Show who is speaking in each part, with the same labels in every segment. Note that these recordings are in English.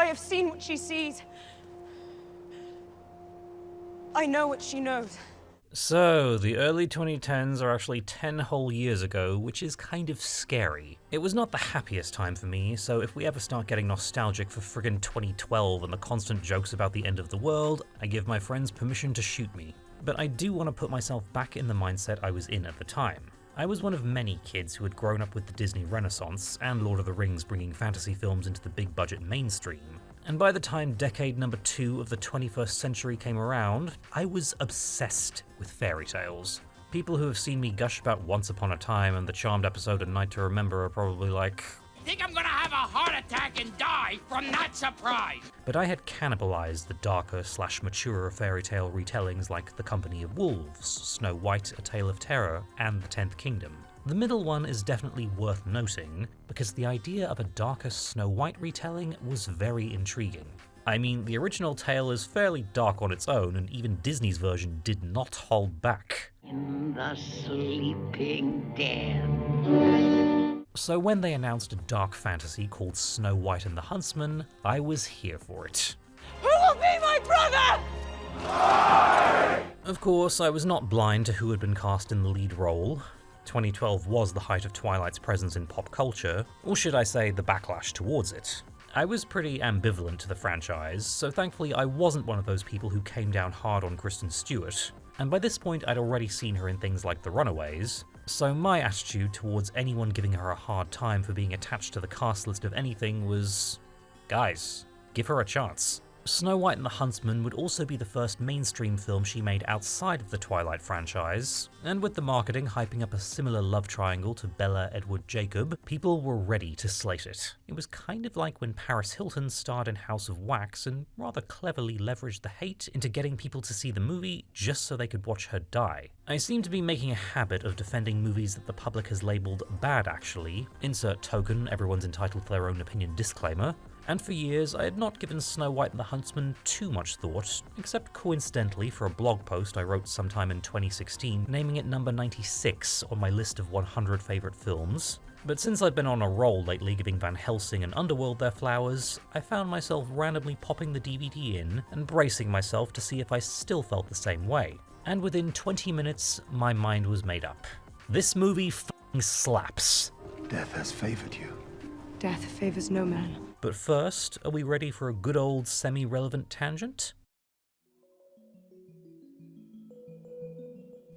Speaker 1: have seen what she sees. I know what she knows.
Speaker 2: So, the early 2010s are actually 10 whole years ago, which is kind of scary. It was not the happiest time for me, so if we ever start getting nostalgic for friggin' 2012 and the constant jokes about the end of the world, I give my friends permission to shoot me. But I do want to put myself back in the mindset I was in at the time. I was one of many kids who had grown up with the Disney Renaissance and Lord of the Rings bringing fantasy films into the big budget mainstream. And by the time decade number 2 of the 21st century came around, I was obsessed with fairy tales. People who have seen me gush about Once Upon a Time and the charmed episode A Night to Remember are probably like,
Speaker 3: think I'm gonna have a heart attack and die from that surprise.
Speaker 2: But I had cannibalized the darker / maturer fairy tale retellings like The Company of Wolves, Snow White, A Tale of Terror, and The Tenth Kingdom. The middle one is definitely worth noting, because the idea of a darker Snow White retelling was very intriguing. I mean, the original tale is fairly dark on its own, and even Disney's version did not hold back.
Speaker 4: In the sleeping den.
Speaker 2: So when they announced a dark fantasy called Snow White and the Huntsman, I was here for it.
Speaker 1: Who will be my brother?
Speaker 2: Of course, I was not blind to who had been cast in the lead role. 2012 was the height of Twilight's presence in pop culture, or should I say the backlash towards it. I was pretty ambivalent to the franchise, so thankfully I wasn't one of those people who came down hard on Kristen Stewart, and by this point I'd already seen her in things like The Runaways, so my attitude towards anyone giving her a hard time for being attached to the cast list of anything was, guys, give her a chance. Snow White and the Huntsman would also be the first mainstream film she made outside of the Twilight franchise, and with the marketing hyping up a similar love triangle to Bella Edward Jacob, people were ready to slate it. It was kind of like when Paris Hilton starred in House of Wax and rather cleverly leveraged the hate into getting people to see the movie just so they could watch her die. I seem to be making a habit of defending movies that the public has labelled bad actually, insert token, everyone's entitled to their own opinion disclaimer, and for years I had not given Snow White and the Huntsman too much thought, except coincidentally for a blog post I wrote sometime in 2016 naming it number 96 on my list of 100 favourite films. But since I've been on a roll lately giving Van Helsing and Underworld their flowers, I found myself randomly popping the DVD in and bracing myself to see if I still felt the same way. And within 20 minutes, my mind was made up. This movie f***ing slaps.
Speaker 5: Death has favored you.
Speaker 1: Death favors no man.
Speaker 2: But first, are we ready for a good old semi-relevant tangent?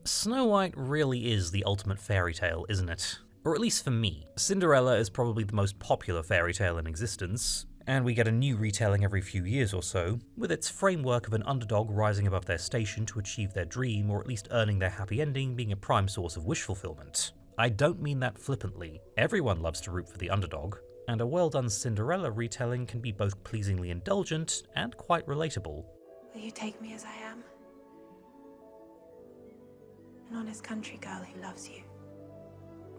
Speaker 2: Snow White really is the ultimate fairy tale, isn't it? Or at least for me. Cinderella is probably the most popular fairy tale in existence, and we get a new retelling every few years or so, with its framework of an underdog rising above their station to achieve their dream, or at least earning their happy ending being a prime source of wish fulfillment. I don't mean that flippantly. Everyone loves to root for the underdog, and a well-done Cinderella retelling can be both pleasingly indulgent and quite relatable.
Speaker 6: Will you take me as I am? An honest country girl who loves you.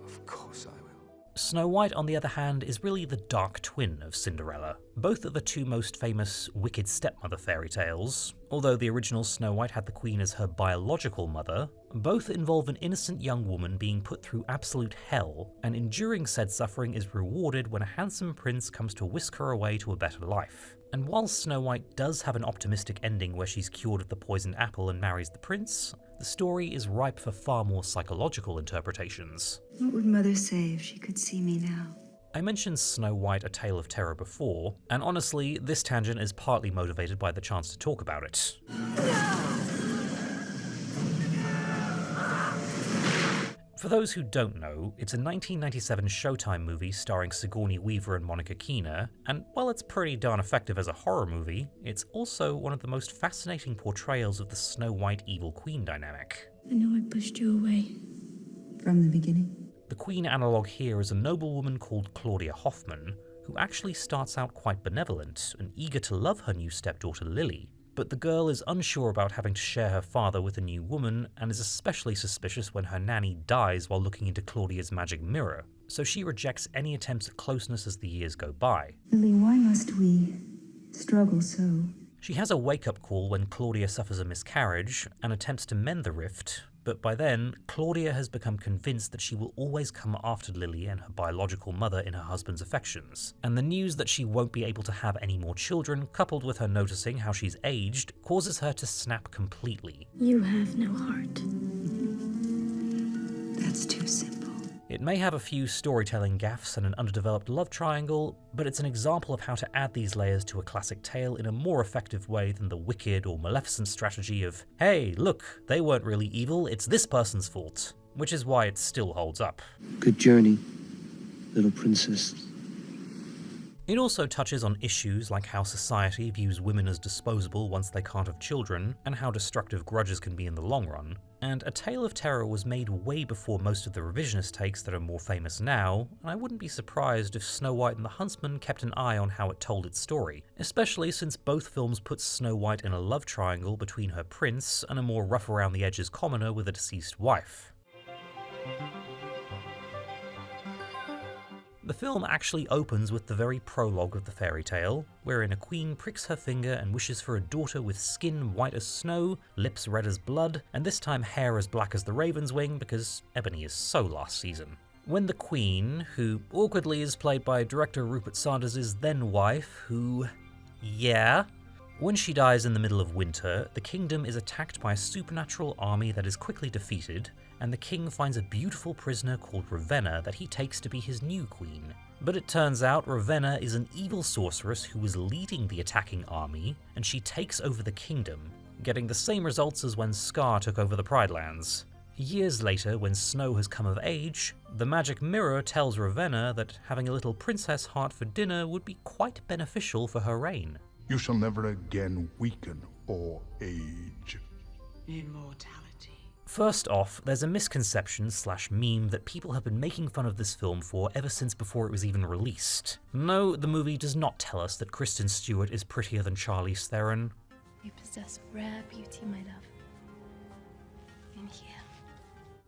Speaker 5: Of course I will.
Speaker 2: Snow White, on the other hand, is really the dark twin of Cinderella. Both are the two most famous wicked stepmother fairy tales. Although the original Snow White had the queen as her biological mother, both involve an innocent young woman being put through absolute hell, and enduring said suffering is rewarded when a handsome prince comes to whisk her away to a better life. And while Snow White does have an optimistic ending where she's cured of the poisoned apple and marries the prince, the story is ripe for far more psychological interpretations.
Speaker 7: What would Mother say if she could see me now?
Speaker 2: I mentioned Snow White, A Tale of Terror before, and honestly, this tangent is partly motivated by the chance to talk about it. For those who don't know, it's a 1997 Showtime movie starring Sigourney Weaver and Monica Keena, and while it's pretty darn effective as a horror movie, it's also one of the most fascinating portrayals of the Snow White evil queen dynamic.
Speaker 7: I know I pushed you away. From the beginning.
Speaker 2: The queen analogue here is a noblewoman called Claudia Hoffman, who actually starts out quite benevolent and eager to love her new stepdaughter Lily. But the girl is unsure about having to share her father with a new woman, and is especially suspicious when her nanny dies while looking into Claudia's magic mirror, so she rejects any attempts at closeness as the years go by.
Speaker 7: Lily, why must we struggle so?
Speaker 2: She has a wake-up call when Claudia suffers a miscarriage and attempts to mend the rift, But by then, Claudia has become convinced that she will always come after Lily and her biological mother in her husband's affections, and the news that she won't be able to have any more children, coupled with her noticing how she's aged, causes her to snap completely.
Speaker 7: You have no heart. That's too simple.
Speaker 2: It may have a few storytelling gaffes and an underdeveloped love triangle, but it's an example of how to add these layers to a classic tale in a more effective way than the Wicked or Maleficent strategy of, hey, look, they weren't really evil, it's this person's fault, which is why it still holds up.
Speaker 8: Good journey, little princess.
Speaker 2: It also touches on issues like how society views women as disposable once they can't have children, and how destructive grudges can be in the long run. And A Tale of Terror was made way before most of the revisionist takes that are more famous now, and I wouldn't be surprised if Snow White and the Huntsman kept an eye on how it told its story, especially since both films put Snow White in a love triangle between her prince and a more rough-around-the-edges commoner with a deceased wife. The film actually opens with the very prologue of the fairy tale, wherein a queen pricks her finger and wishes for a daughter with skin white as snow, lips red as blood, and this time hair as black as the raven's wing because Ebony is so last season. When the queen, who awkwardly is played by director Rupert Sanders' then wife, when she dies in the middle of winter, the kingdom is attacked by a supernatural army that is quickly defeated, and the king finds a beautiful prisoner called Ravenna that he takes to be his new queen. But it turns out Ravenna is an evil sorceress who was leading the attacking army, and she takes over the kingdom, getting the same results as when Scar took over the Pride Lands. Years later, when Snow has come of age, the magic mirror tells Ravenna that having a little princess heart for dinner would be quite beneficial for her reign.
Speaker 5: You shall never again weaken or age.
Speaker 3: Immortality.
Speaker 2: First off, there's a misconception/meme that people have been making fun of this film for ever since before it was even released. No, the movie does not tell us that Kristen Stewart is prettier than Charlize Theron.
Speaker 6: You possess rare beauty, my love. In here.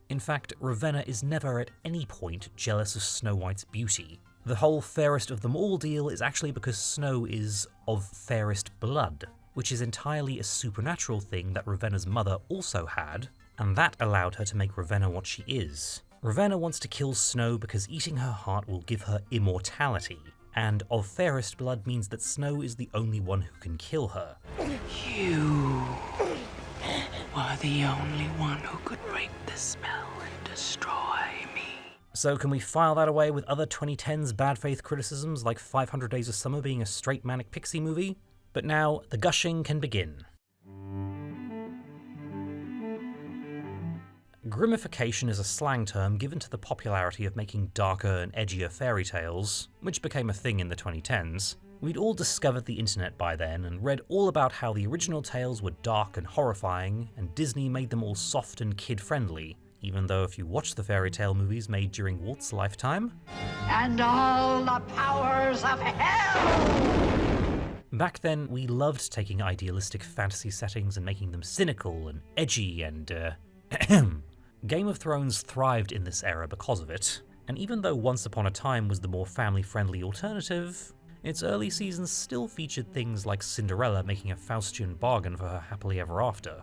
Speaker 2: In fact, Ravenna is never at any point jealous of Snow White's beauty. The whole fairest of them all deal is actually because Snow is of fairest blood, which is entirely a supernatural thing that Ravenna's mother also had, and that allowed her to make Ravenna what she is. Ravenna wants to kill Snow because eating her heart will give her immortality, and of fairest blood means that Snow is the only one who can kill her.
Speaker 3: You were the only one who could break the spell and destroy me.
Speaker 2: So can we file that away with other 2010s bad faith criticisms like 500 Days of Summer being a straight manic pixie movie? But now, the gushing can begin. Grimmification is a slang term given to the popularity of making darker and edgier fairy tales, which became a thing in the 2010s. We'd all discovered the internet by then and read all about how the original tales were dark and horrifying, and Disney made them all soft and kid-friendly, even though if you watch the fairy tale movies made during Walt's lifetime...
Speaker 4: And all the powers of hell!
Speaker 2: Back then, we loved taking idealistic fantasy settings and making them cynical and edgy and, Game of Thrones thrived in this era because of it, and even though Once Upon a Time was the more family-friendly alternative, its early seasons still featured things like Cinderella making a Faustian bargain for her happily ever after.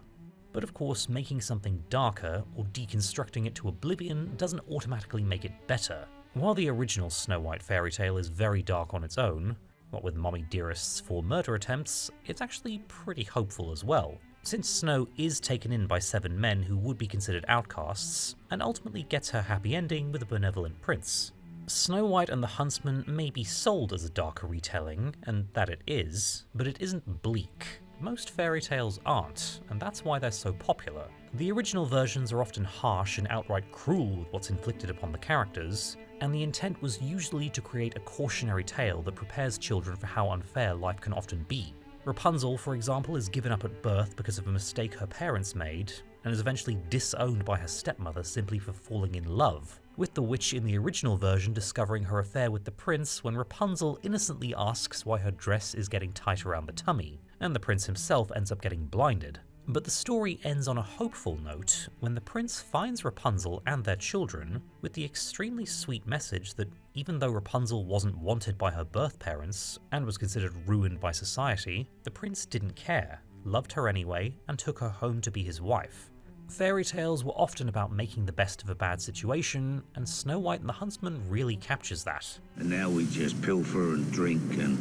Speaker 2: But of course, making something darker or deconstructing it to oblivion doesn't automatically make it better. While the original Snow White fairy tale is very dark on its own, what with Mommy Dearest's 4 murder attempts, it's actually pretty hopeful as well, since Snow is taken in by 7 men who would be considered outcasts, and ultimately gets her happy ending with a benevolent prince. Snow White and the Huntsman may be sold as a darker retelling, and that it is, but it isn't bleak. Most fairy tales aren't, and that's why they're so popular. The original versions are often harsh and outright cruel with what's inflicted upon the characters, and the intent was usually to create a cautionary tale that prepares children for how unfair life can often be. Rapunzel, for example, is given up at birth because of a mistake her parents made, and is eventually disowned by her stepmother simply for falling in love, with the witch in the original version discovering her affair with the prince when Rapunzel innocently asks why her dress is getting tight around the tummy, and the prince himself ends up getting blinded. But the story ends on a hopeful note when the prince finds Rapunzel and their children with the extremely sweet message that even though Rapunzel wasn't wanted by her birth parents and was considered ruined by society, the prince didn't care, loved her anyway, and took her home to be his wife. Fairy tales were often about making the best of a bad situation, and Snow White and the Huntsman really captures that.
Speaker 9: And now we just pilfer and drink and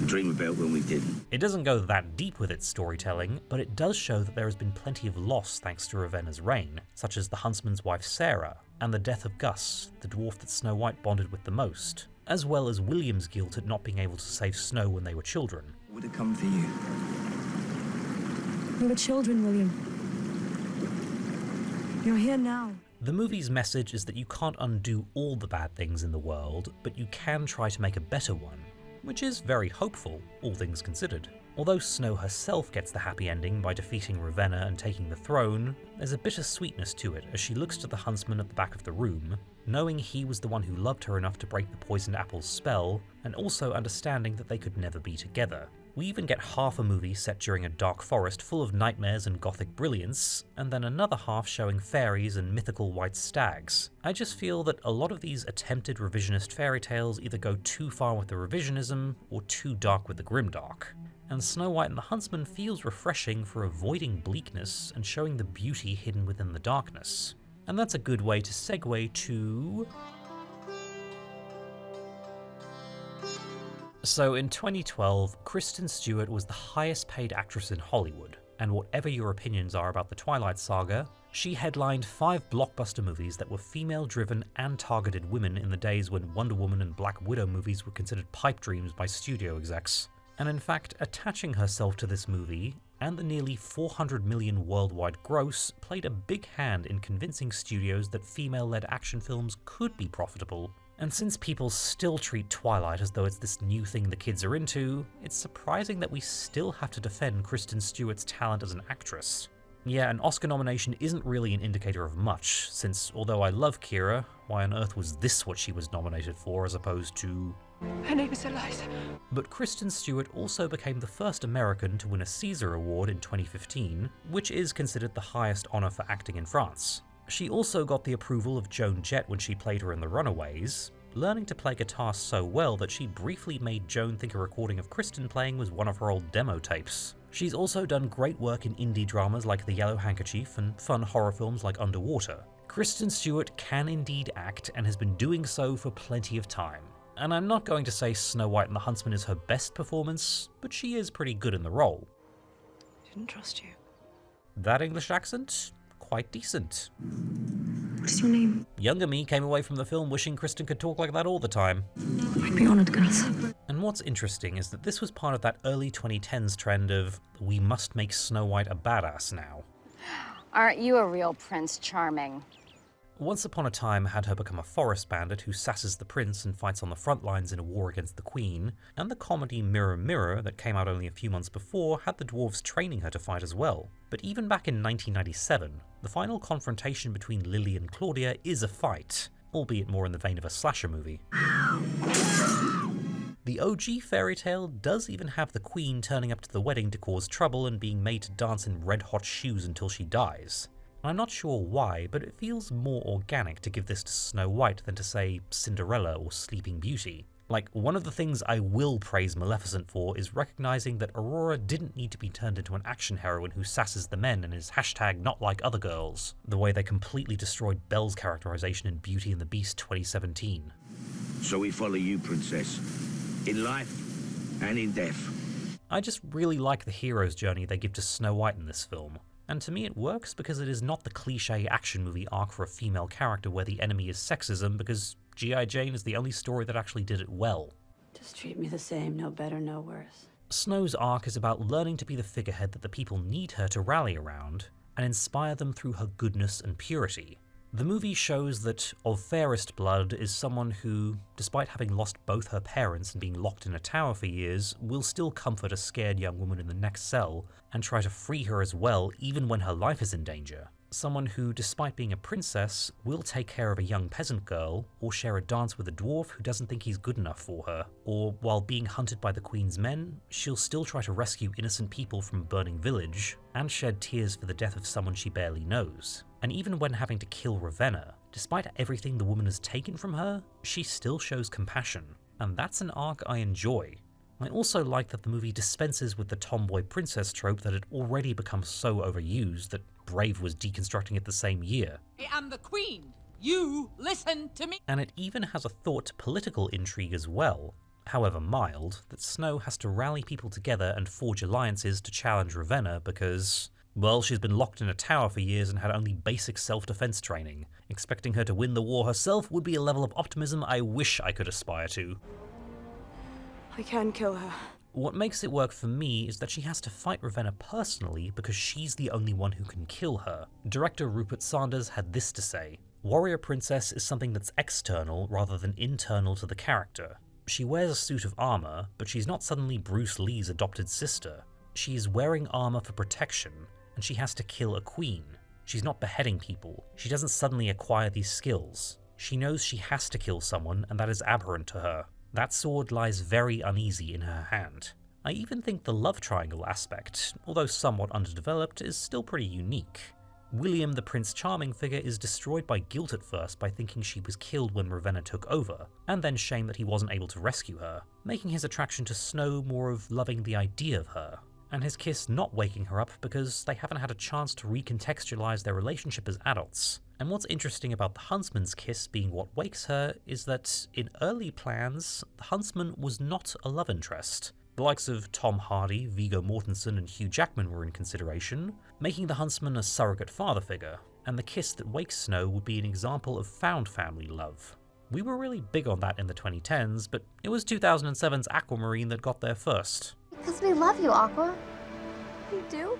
Speaker 9: dream about when we didn't.
Speaker 2: It doesn't go that deep with its storytelling, but it does show that there has been plenty of loss thanks to Ravenna's reign, such as the huntsman's wife Sarah, and the death of Gus, the dwarf that Snow White bonded with the most, as well as William's guilt at not being able to save Snow when they were children.
Speaker 8: Would it come for you?
Speaker 1: We were children, William. You're here now.
Speaker 2: The movie's message is that you can't undo all the bad things in the world, but you can try to make a better one, which is very hopeful, all things considered. Although Snow herself gets the happy ending by defeating Ravenna and taking the throne, there's a bitter sweetness to it as she looks to the huntsman at the back of the room, knowing he was the one who loved her enough to break the poisoned apple's spell, and also understanding that they could never be together. We even get half a movie set during a dark forest full of nightmares and gothic brilliance, and then another half showing fairies and mythical white stags. I just feel that a lot of these attempted revisionist fairy tales either go too far with the revisionism, or too dark with the grimdark. And Snow White and the Huntsman feels refreshing for avoiding bleakness and showing the beauty hidden within the darkness. And that's a good way to segue to... So in 2012, Kristen Stewart was the highest paid actress in Hollywood, and whatever your opinions are about the Twilight Saga, she headlined 5 blockbuster movies that were female-driven and targeted women in the days when Wonder Woman and Black Widow movies were considered pipe dreams by studio execs. And in fact, attaching herself to this movie, and the nearly $400 million worldwide gross, played a big hand in convincing studios that female-led action films could be profitable. And since people still treat Twilight as though it's this new thing the kids are into, it's surprising that we still have to defend Kristen Stewart's talent as an actress. Yeah, an Oscar nomination isn't really an indicator of much, since although I love Keira, why on earth was this what she was nominated for as opposed to...
Speaker 1: Her name is Eliza.
Speaker 2: But Kristen Stewart also became the first American to win a César Award in 2015, which is considered the highest honour for acting in France. She also got the approval of Joan Jett when she played her in The Runaways, learning to play guitar so well that she briefly made Joan think a recording of Kristen playing was one of her old demo tapes. She's also done great work in indie dramas like The Yellow Handkerchief and fun horror films like Underwater. Kristen Stewart can indeed act and has been doing so for plenty of time. And I'm not going to say Snow White and the Huntsman is her best performance, but she is pretty good in the role.
Speaker 1: Didn't trust you.
Speaker 2: That English accent? Quite decent.
Speaker 1: What's your name?
Speaker 2: Younger me came away from the film wishing Kristen could talk like that all the time.
Speaker 1: I'd be honored, girls.
Speaker 2: And what's interesting is that this was part of that early 2010s trend of, we must make Snow White a badass now.
Speaker 10: Aren't you a real Prince Charming?
Speaker 2: Once Upon a Time had her become a forest bandit who sasses the prince and fights on the front lines in a war against the queen, and the comedy Mirror Mirror that came out only a few months before had the dwarves training her to fight as well. But even back in 1997, the final confrontation between Lily and Claudia is a fight, albeit more in the vein of a slasher movie. The OG fairy tale does even have the queen turning up to the wedding to cause trouble and being made to dance in red-hot shoes until she dies. I'm not sure why, but it feels more organic to give this to Snow White than to, say, Cinderella or Sleeping Beauty. Like, one of the things I will praise Maleficent for is recognizing that Aurora didn't need to be turned into an action heroine who sasses the men and is #NotLikeOtherGirls, the way they completely destroyed Belle's characterization in Beauty and the Beast 2017.
Speaker 9: So we follow you, princess, in life and in death.
Speaker 2: I just really like the hero's journey they give to Snow White in this film. And to me it works because it is not the cliché action movie arc for a female character where the enemy is sexism, because G.I. Jane is the only story that actually did it well.
Speaker 11: Just treat me the same, no better, no worse.
Speaker 2: Snow's arc is about learning to be the figurehead that the people need her to rally around, and inspire them through her goodness and purity. The movie shows that of fairest blood is someone who, despite having lost both her parents and being locked in a tower for years, will still comfort a scared young woman in the next cell and try to free her as well even when her life is in danger. Someone who, despite being a princess, will take care of a young peasant girl, or share a dance with a dwarf who doesn't think he's good enough for her, or while being hunted by the queen's men, she'll still try to rescue innocent people from a burning village, and shed tears for the death of someone she barely knows. And even when having to kill Ravenna, despite everything the woman has taken from her, she still shows compassion, and that's an arc I enjoy. I also like that the movie dispenses with the tomboy princess trope that had already become so overused that Brave was deconstructing it the same year.
Speaker 12: I am the queen. You listen to me.
Speaker 2: And it even has a thought political intrigue as well, however mild, that Snow has to rally people together and forge alliances to challenge Ravenna because, well, she's been locked in a tower for years and had only basic self-defense training. Expecting her to win the war herself would be a level of optimism I wish I could aspire to.
Speaker 1: I can kill her.
Speaker 2: What makes it work for me is that she has to fight Ravenna personally because she's the only one who can kill her. Director Rupert Sanders had this to say: "Warrior Princess is something that's external rather than internal to the character. She wears a suit of armor, but she's not suddenly Bruce Lee's adopted sister. She is wearing armor for protection, and she has to kill a queen. She's not beheading people. She doesn't suddenly acquire these skills. She knows she has to kill someone, and that is aberrant to her. That sword lies very uneasy in her hand." I even think the love triangle aspect, although somewhat underdeveloped, is still pretty unique. William, the Prince Charming figure, is destroyed by guilt at first by thinking she was killed when Ravenna took over, and then shame that he wasn't able to rescue her, making his attraction to Snow more of loving the idea of her, and his kiss not waking her up because they haven't had a chance to recontextualize their relationship as adults. And what's interesting about the Huntsman's kiss being what wakes her is that, in early plans, the Huntsman was not a love interest. The likes of Tom Hardy, Viggo Mortensen, and Hugh Jackman were in consideration, making the Huntsman a surrogate father figure, and the kiss that wakes Snow would be an example of found family love. We were really big on that in the 2010s, but it was 2007's Aquamarine that got there first.
Speaker 6: Because we love you, Aqua. We do?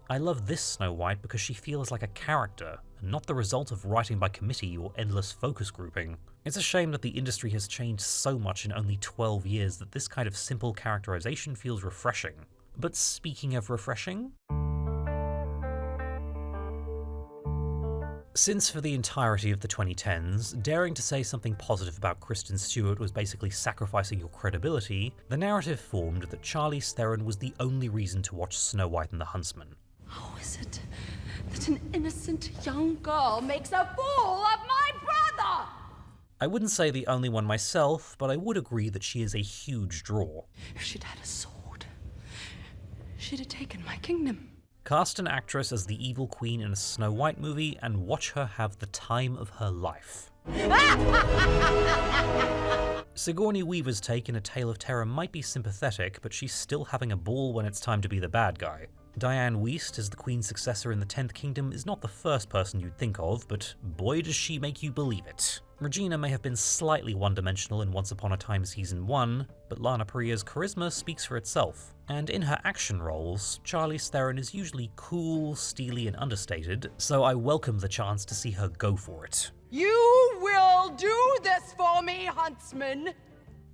Speaker 2: I love this Snow White because she feels like a character, and not the result of writing by committee or endless focus grouping. It's a shame that the industry has changed so much in only 12 years that this kind of simple characterization feels refreshing. But speaking of refreshing, since for the entirety of the 2010s, daring to say something positive about Kristen Stewart was basically sacrificing your credibility, the narrative formed that Charlize Theron was the only reason to watch Snow White and the Huntsman.
Speaker 12: How is it that an innocent young girl makes a fool of my brother?
Speaker 2: I wouldn't say the only one myself, but I would agree that she is a huge draw.
Speaker 12: If she'd had a sword, she'd have taken my kingdom.
Speaker 2: Cast an actress as the evil queen in a Snow White movie and watch her have the time of her life. Sigourney Weaver's take in A Tale of Terror might be sympathetic, but she's still having a ball when it's time to be the bad guy. Diane Wiest as the Queen's successor in the 10th Kingdom is not the first person you'd think of, but boy does she make you believe it. Regina may have been slightly one-dimensional in Once Upon a Time Season 1, but Lana Parrilla's charisma speaks for itself. And in her action roles, Charlize Theron is usually cool, steely, and understated, so I welcome the chance to see her go for it.
Speaker 12: You will do this for me, Huntsman!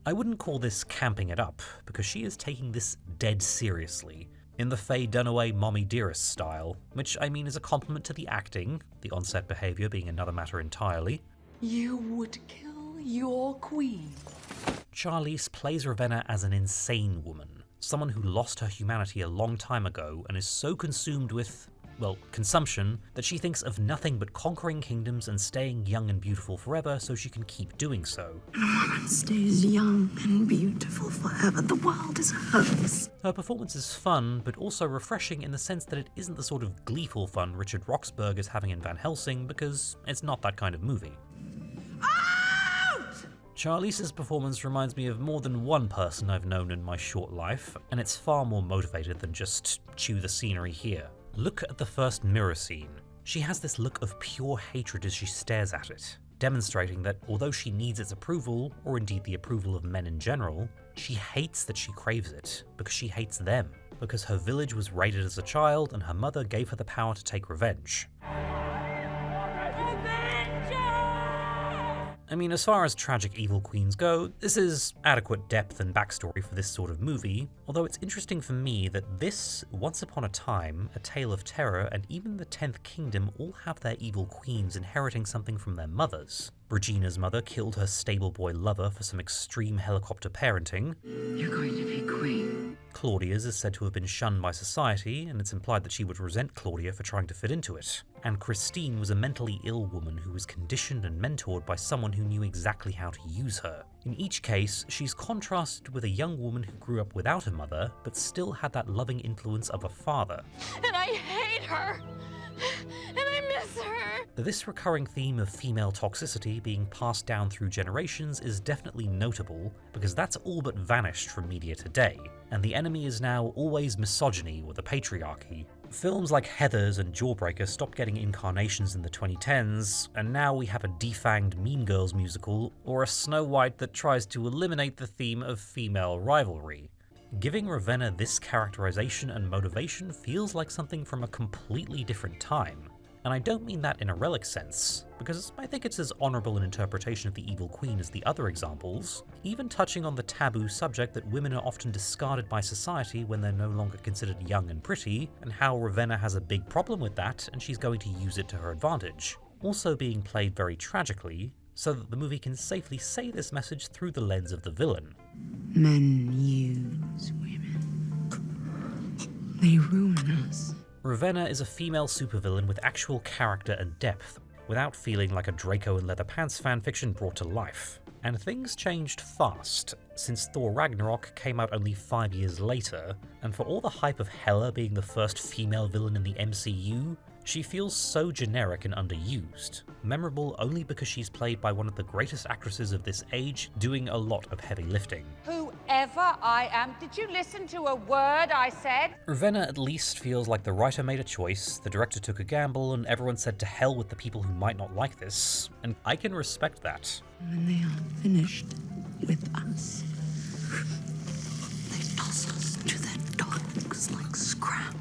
Speaker 2: I wouldn't call this camping it up, because she is taking this dead seriously, in the Faye Dunaway Mommy Dearest style, which I mean is a compliment to the acting, the on-set behaviour being another matter entirely.
Speaker 12: You would kill your queen.
Speaker 2: Charlize plays Ravenna as an insane woman, someone who lost her humanity a long time ago and is so consumed with, well, consumption, that she thinks of nothing but conquering kingdoms and staying young and beautiful forever so she can keep doing so.
Speaker 7: A woman stays young and beautiful forever. The world is hers.
Speaker 2: Her performance is fun, but also refreshing in the sense that it isn't the sort of gleeful fun Richard Roxburgh is having in Van Helsing, because it's not that kind of movie. Charlize's performance reminds me of more than one person I've known in my short life, and it's far more motivated than just chew the scenery here. Look at the first mirror scene. She has this look of pure hatred as she stares at it, demonstrating that although she needs its approval, or indeed the approval of men in general, she hates that she craves it, because she hates them, because her village was raided as a child and her mother gave her the power to take revenge. I mean, as far as tragic evil queens go, this is adequate depth and backstory for this sort of movie, although it's interesting for me that this, Once Upon a Time, A Tale of Terror, and even the 10th Kingdom all have their evil queens inheriting something from their mothers. Regina's mother killed her stable boy lover for some extreme helicopter parenting.
Speaker 3: You're going to be queen.
Speaker 2: Claudia's is said to have been shunned by society, and it's implied that she would resent Claudia for trying to fit into it. And Christine was a mentally ill woman who was conditioned and mentored by someone who knew exactly how to use her. In each case, she's contrasted with a young woman who grew up without a mother, but still had that loving influence of a father.
Speaker 12: And I hate her! And I miss her!
Speaker 2: This recurring theme of female toxicity being passed down through generations is definitely notable, because that's all but vanished from media today, and the enemy is now always misogyny or the patriarchy. Films like Heathers and Jawbreaker stopped getting incarnations in the 2010s, and now we have a defanged Mean Girls musical, or a Snow White that tries to eliminate the theme of female rivalry. Giving Ravenna this characterization and motivation feels like something from a completely different time. And I don't mean that in a relic sense, because I think it's as honourable an interpretation of the evil queen as the other examples, even touching on the taboo subject that women are often discarded by society when they're no longer considered young and pretty, and how Ravenna has a big problem with that and she's going to use it to her advantage. Also being played very tragically, so that the movie can safely say this message through the lens of the villain.
Speaker 7: Men use women. They ruin us.
Speaker 2: Ravenna is a female supervillain with actual character and depth, without feeling like a Draco and Leatherpants fanfiction brought to life. And things changed fast, since Thor Ragnarok came out only 5 years later, and for all the hype of Hela being the first female villain in the MCU, she feels so generic and underused, memorable only because she's played by one of the greatest actresses of this age doing a lot of heavy lifting.
Speaker 4: Whoever I am, did you listen to a word I said?
Speaker 2: Ravenna at least feels like the writer made a choice, the director took a gamble, and everyone said to hell with the people who might not like this, and I can respect that.
Speaker 7: When they are finished with us, they toss us to their dogs like scraps.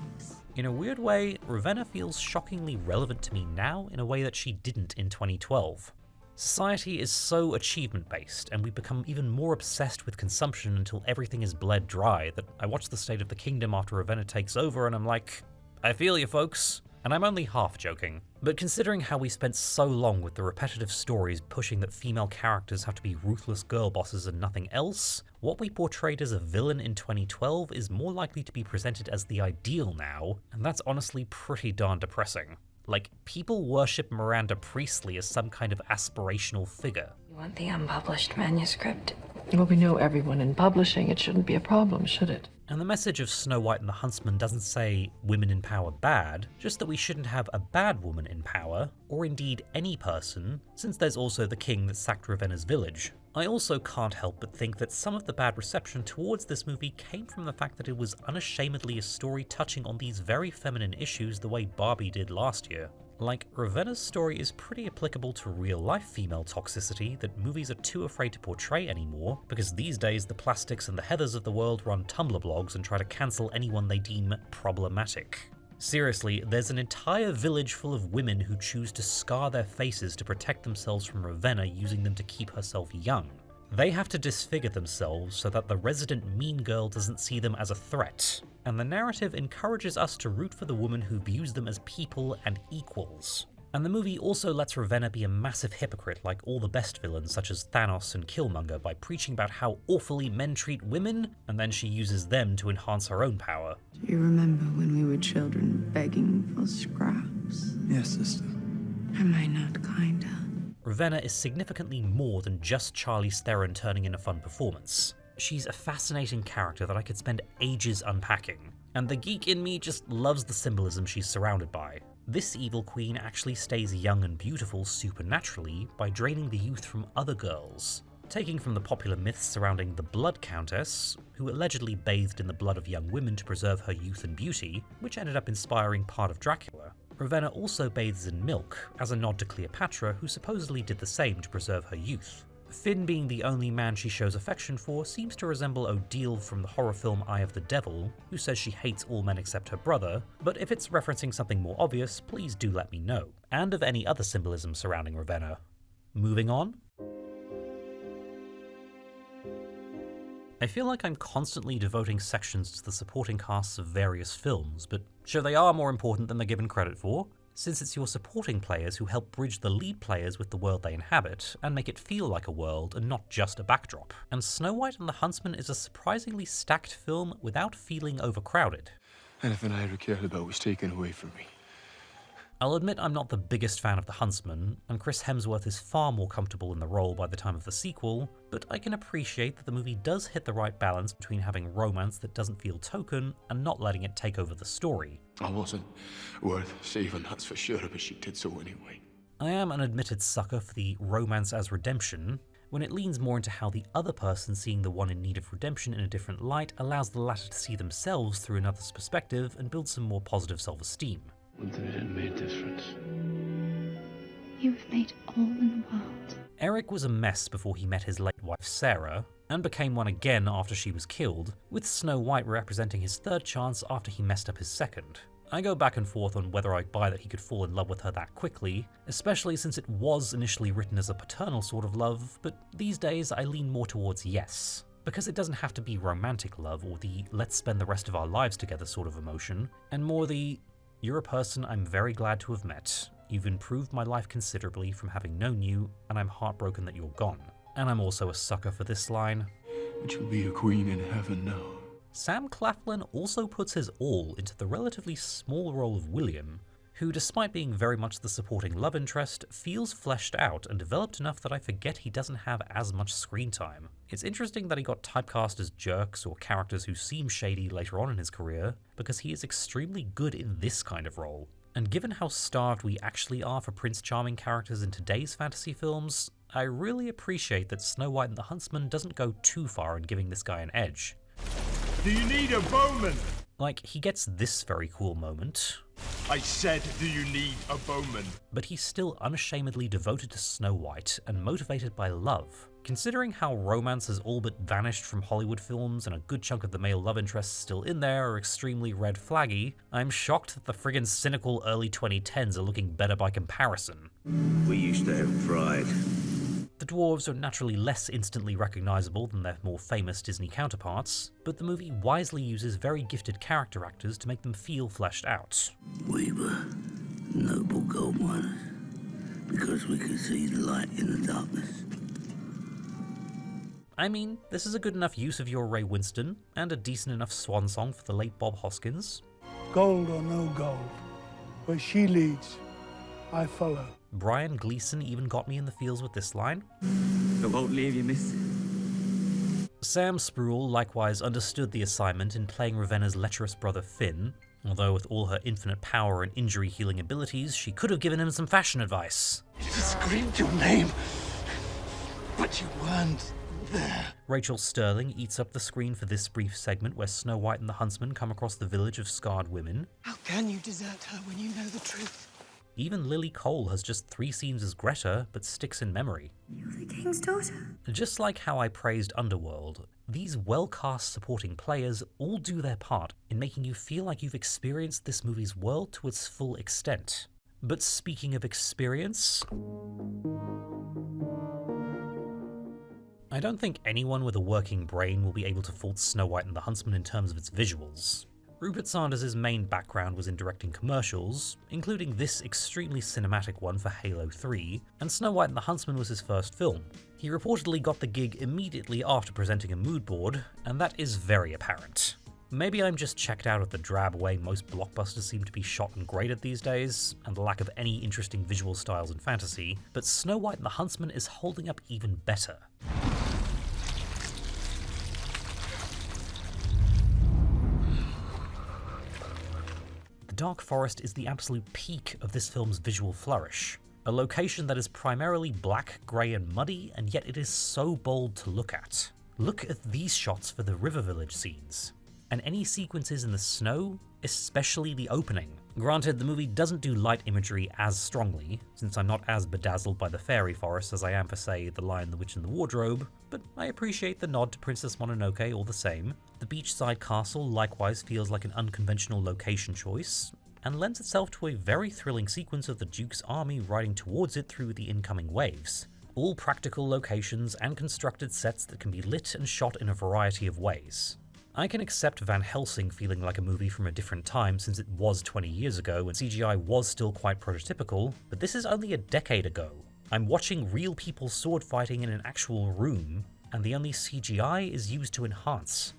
Speaker 2: In a weird way, Ravenna feels shockingly relevant to me now in a way that she didn't in 2012. Society is so achievement-based, and we become even more obsessed with consumption until everything is bled dry that I watch The State of the Kingdom after Ravenna takes over and I'm like, I feel you folks. And I'm only half joking. But considering how we spent so long with the repetitive stories pushing that female characters have to be ruthless girl bosses and nothing else, what we portrayed as a villain in 2012 is more likely to be presented as the ideal now, and that's honestly pretty darn depressing. Like, people worship Miranda Priestley as some kind of aspirational figure.
Speaker 6: You want the unpublished manuscript?
Speaker 3: Well, we know everyone in publishing. It shouldn't be a problem, should it?
Speaker 2: And the message of Snow White and the Huntsman doesn't say women in power bad, just that we shouldn't have a bad woman in power, or indeed any person, since there's also the king that sacked Ravenna's village. I also can't help but think that some of the bad reception towards this movie came from the fact that it was unashamedly a story touching on these very feminine issues the way Barbie did last year. Like, Ravenna's story is pretty applicable to real-life female toxicity that movies are too afraid to portray anymore, because these days the Plastics and the Heathers of the world run Tumblr blogs and try to cancel anyone they deem problematic. Seriously, there's an entire village full of women who choose to scar their faces to protect themselves from Ravenna, using them to keep herself young. They have to disfigure themselves so that the resident mean girl doesn't see them as a threat, and the narrative encourages us to root for the woman who views them as people and equals. And the movie also lets Ravenna be a massive hypocrite like all the best villains such as Thanos and Killmonger by preaching about how awfully men treat women, and then she uses them to enhance her own power.
Speaker 7: Do you remember when we were children begging for scraps?
Speaker 8: Yes, sister.
Speaker 7: Am I not kinder?
Speaker 2: Ravenna is significantly more than just Charlize Theron turning in a fun performance. She's a fascinating character that I could spend ages unpacking, and the geek in me just loves the symbolism she's surrounded by. This evil queen actually stays young and beautiful supernaturally by draining the youth from other girls, taking from the popular myths surrounding the Blood Countess, who allegedly bathed in the blood of young women to preserve her youth and beauty, which ended up inspiring part of Dracula. Ravenna also bathes in milk, as a nod to Cleopatra, who supposedly did the same to preserve her youth. Finn, being the only man she shows affection for, seems to resemble Odile from the horror film Eye of the Devil, who says she hates all men except her brother, but if it's referencing something more obvious, please do let me know, and of any other symbolism surrounding Ravenna. Moving on. I feel like I'm constantly devoting sections to the supporting casts of various films, but sure, they are more important than they're given credit for. since it's your supporting players who help bridge the lead players with the world they inhabit and make it feel like a world and not just a backdrop. And Snow White and the Huntsman is a surprisingly stacked film without feeling overcrowded.
Speaker 13: Anything I ever cared about was taken away from me.
Speaker 2: I'll admit I'm not the biggest fan of the Huntsman, and Chris Hemsworth is far more comfortable in the role by the time of the sequel, but I can appreciate that the movie does hit the right balance between having romance that doesn't feel token and not letting it take over the story.
Speaker 13: I wasn't worth saving, that's for sure, but she did so anyway.
Speaker 2: I am an admitted sucker for the romance as redemption, when it leans more into how the other person seeing the one in need of redemption in a different light allows the latter to see themselves through another's perspective and build some more positive self-esteem.
Speaker 8: One thing that made a difference.
Speaker 6: You have made all in the world.
Speaker 2: Eric was a mess before he met his late wife Sarah, and became one again after she was killed, with Snow White representing his third chance after he messed up his second. I go back and forth on whether I buy that he could fall in love with her that quickly, especially since it was initially written as a paternal sort of love, but these days I lean more towards yes. Because it doesn't have to be romantic love or the let's spend the rest of our lives together sort of emotion, and more the you're a person I'm very glad to have met. You've improved my life considerably from having known you, and I'm heartbroken that you're gone. And I'm also a sucker for this line.
Speaker 13: But you'll be a queen in heaven now.
Speaker 2: Sam Claflin also puts his all into the relatively small role of William, who, despite being very much the supporting love interest, feels fleshed out and developed enough that I forget he doesn't have as much screen time. It's interesting that he got typecast as jerks or characters who seem shady later on in his career, because he is extremely good in this kind of role. And given how starved we actually are for Prince Charming characters in today's fantasy films, I really appreciate that Snow White and the Huntsman doesn't go too far in giving this guy an edge.
Speaker 5: Do you need a bowman?
Speaker 2: Like, he gets this very cool moment.
Speaker 5: I said, do you need a bowman?
Speaker 2: But he's still unashamedly devoted to Snow White and motivated by love. Considering how romance has all but vanished from Hollywood films and a good chunk of the male love interests still in there are extremely red flaggy, I'm shocked that the friggin' cynical early 2010s are looking better by comparison.
Speaker 9: We used to have pride.
Speaker 2: The dwarves are naturally less instantly recognisable than their more famous Disney counterparts, but the movie wisely uses very gifted character actors to make them feel fleshed out.
Speaker 9: We were noble gold miners because we could see the light in the darkness.
Speaker 2: I mean, this is a good enough use of your Ray Winston, and a decent enough swan song for the late Bob Hoskins.
Speaker 14: Gold or no gold, where she leads, I follow.
Speaker 2: Brian Gleason even got me in the feels with this line.
Speaker 15: I won't leave you, miss.
Speaker 2: Sam Spruill likewise understood the assignment in playing Ravenna's lecherous brother Finn, although with all her infinite power and injury healing abilities, she could have given him some fashion advice.
Speaker 14: You screamed your name, but you weren't there.
Speaker 2: Rachel Sterling eats up the screen for this brief segment where Snow White and the Huntsman come across the village of scarred women.
Speaker 14: How can you desert her when you know the truth?
Speaker 2: Even Lily Cole has just 3 scenes as Greta, but sticks in memory.
Speaker 7: You're the king's daughter.
Speaker 2: Just like how I praised Underworld, these well-cast supporting players all do their part in making you feel like you've experienced this movie's world to its full extent. But speaking of experience, I don't think anyone with a working brain will be able to fault Snow White and the Huntsman in terms of its visuals. Rupert Sanders' main background was in directing commercials, including this extremely cinematic one for Halo 3, and Snow White and the Huntsman was his first film. He reportedly got the gig immediately after presenting a mood board, and that is very apparent. Maybe I'm just checked out of the drab way most blockbusters seem to be shot and graded these days, and the lack of any interesting visual styles in fantasy, but Snow White and the Huntsman is holding up even better. Dark Forest is the absolute peak of this film's visual flourish. A location that is primarily black, grey and muddy, and yet it is so bold to look at. Look at these shots for the river village scenes. And any sequences in the snow, especially the opening. Granted, the movie doesn't do light imagery as strongly, since I'm not as bedazzled by the fairy forest as I am for, say, The Lion, the Witch and the Wardrobe, but I appreciate the nod to Princess Mononoke all the same. The beachside castle likewise feels like an unconventional location choice, and lends itself to a very thrilling sequence of the Duke's army riding towards it through the incoming waves. All practical locations and constructed sets that can be lit and shot in a variety of ways. I can accept Van Helsing feeling like a movie from a different time since it was 20 years ago and CGI was still quite prototypical, but this is only a decade ago. I'm watching real people sword fighting in an actual room, and the only CGI is used to enhance.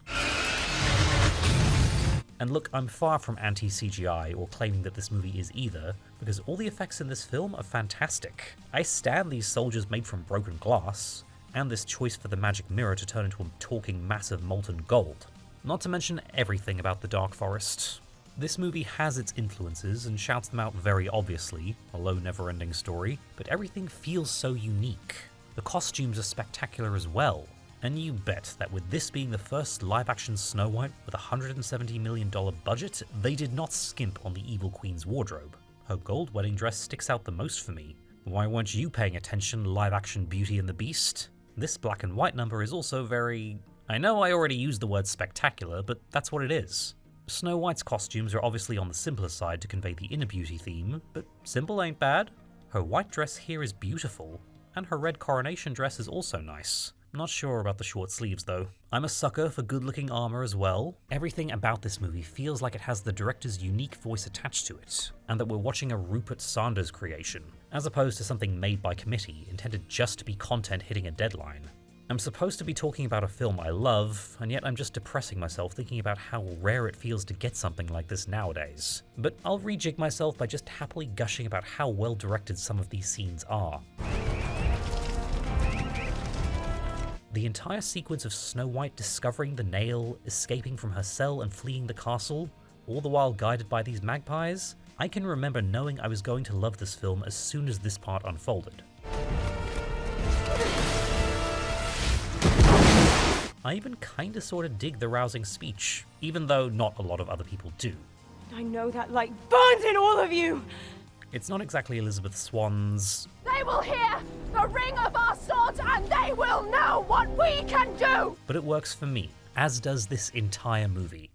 Speaker 2: And look, I'm far from anti-CGI or claiming that this movie is either, because all the effects in this film are fantastic. I stand these soldiers made from broken glass, and this choice for the magic mirror to turn into a talking massive molten gold. Not to mention everything about the Dark Forest. This movie has its influences and shouts them out very obviously, a low never-ending story, but everything feels so unique. The costumes are spectacular as well, and you bet that with this being the first live-action Snow White with a $170 million budget, they did not skimp on the evil queen's wardrobe. Her gold wedding dress sticks out the most for me. Why weren't you paying attention, live-action Beauty and the Beast? This black and white number is also very... I know I already used the word spectacular, but that's what it is. Snow White's costumes are obviously on the simpler side to convey the inner beauty theme, but simple ain't bad. Her white dress here is beautiful, and her red coronation dress is also nice. Not sure about the short sleeves though. I'm a sucker for good-looking armor as well. Everything about this movie feels like it has the director's unique voice attached to it, and that we're watching a Rupert Sanders creation, as opposed to something made by committee, intended just to be content hitting a deadline. I'm supposed to be talking about a film I love, and yet I'm just depressing myself thinking about how rare it feels to get something like this nowadays. But I'll rejig myself by just happily gushing about how well directed some of these scenes are. The entire sequence of Snow White discovering the nail, escaping from her cell and fleeing the castle, all the while guided by these magpies, I can remember knowing I was going to love this film as soon as this part unfolded. I even kinda sorta dig the rousing speech, even though not a lot of other people do.
Speaker 1: I know that light burns in all of you!
Speaker 2: It's not exactly Elizabeth Swann's...
Speaker 12: They will hear the ring of our swords and they will know what we can do!
Speaker 2: But it works for me, as does this entire movie.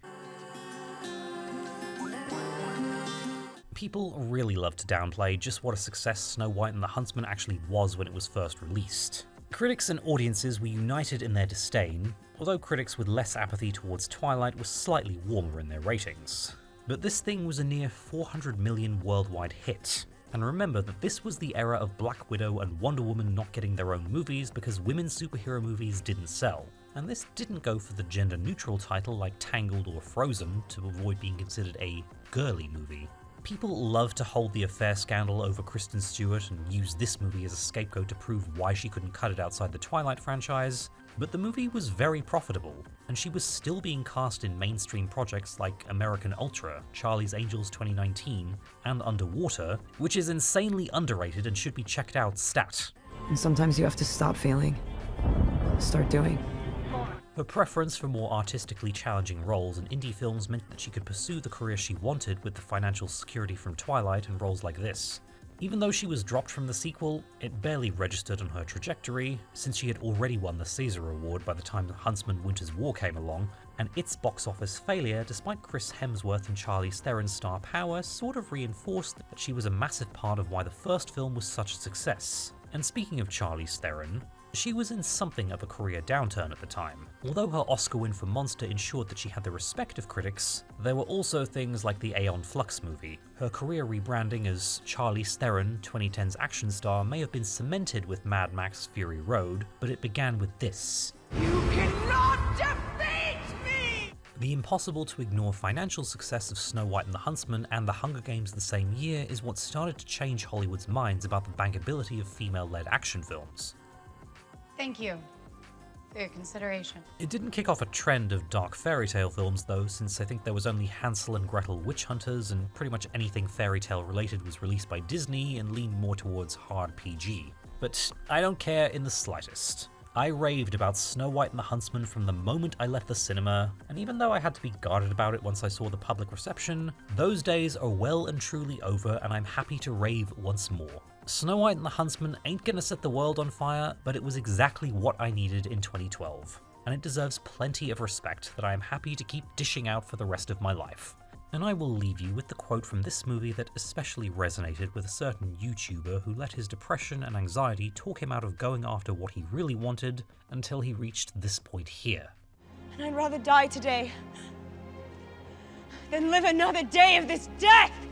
Speaker 2: People really love to downplay just what a success Snow White and the Huntsman actually was when it was first released. Critics and audiences were united in their disdain, although critics with less apathy towards Twilight were slightly warmer in their ratings. But this thing was a near 400 million worldwide hit. And remember that this was the era of Black Widow and Wonder Woman not getting their own movies because women's superhero movies didn't sell. And this didn't go for the gender-neutral title like Tangled or Frozen to avoid being considered a girly movie. People love to hold the affair scandal over Kristen Stewart and use this movie as a scapegoat to prove why she couldn't cut it outside the Twilight franchise, but the movie was very profitable, and she was still being cast in mainstream projects like American Ultra, Charlie's Angels 2019, and Underwater, which is insanely underrated and should be checked out stat.
Speaker 16: And sometimes you have to stop feeling, start doing.
Speaker 2: Her preference for more artistically challenging roles in indie films meant that she could pursue the career she wanted with the financial security from Twilight and roles like this. Even though she was dropped from the sequel, it barely registered on her trajectory, since she had already won the Caesar Award by the time Huntsman Winter's War came along, and its box office failure, despite Chris Hemsworth and Charlize Theron's star power, sort of reinforced that she was a massive part of why the first film was such a success. And speaking of Charlize Theron, she was in something of a career downturn at the time. Although her Oscar win for Monster ensured that she had the respect of critics, there were also things like the Aeon Flux movie. Her career rebranding as Charlize Theron, 2010's action star, may have been cemented with Mad Max Fury Road, but it began with this.
Speaker 12: You cannot defeat me!
Speaker 2: The impossible to ignore financial success of Snow White and the Huntsman and The Hunger Games the same year is what started to change Hollywood's minds about the bankability of female-led action films.
Speaker 17: Thank you for your consideration.
Speaker 2: It didn't kick off a trend of dark fairy tale films though, since I think there was only Hansel and Gretel Witch Hunters and pretty much anything fairy tale related was released by Disney and leaned more towards hard PG. But I don't care in the slightest. I raved about Snow White and the Huntsman from the moment I left the cinema, and even though I had to be guarded about it once I saw the public reception, those days are well and truly over and I'm happy to rave once more. Snow White and the Huntsman ain't gonna set the world on fire, but it was exactly what I needed in 2012, and it deserves plenty of respect that I am happy to keep dishing out for the rest of my life. And I will leave you with the quote from this movie that especially resonated with a certain YouTuber who let his depression and anxiety talk him out of going after what he really wanted until he reached this point here.
Speaker 1: And I'd rather die today than live another day of this death!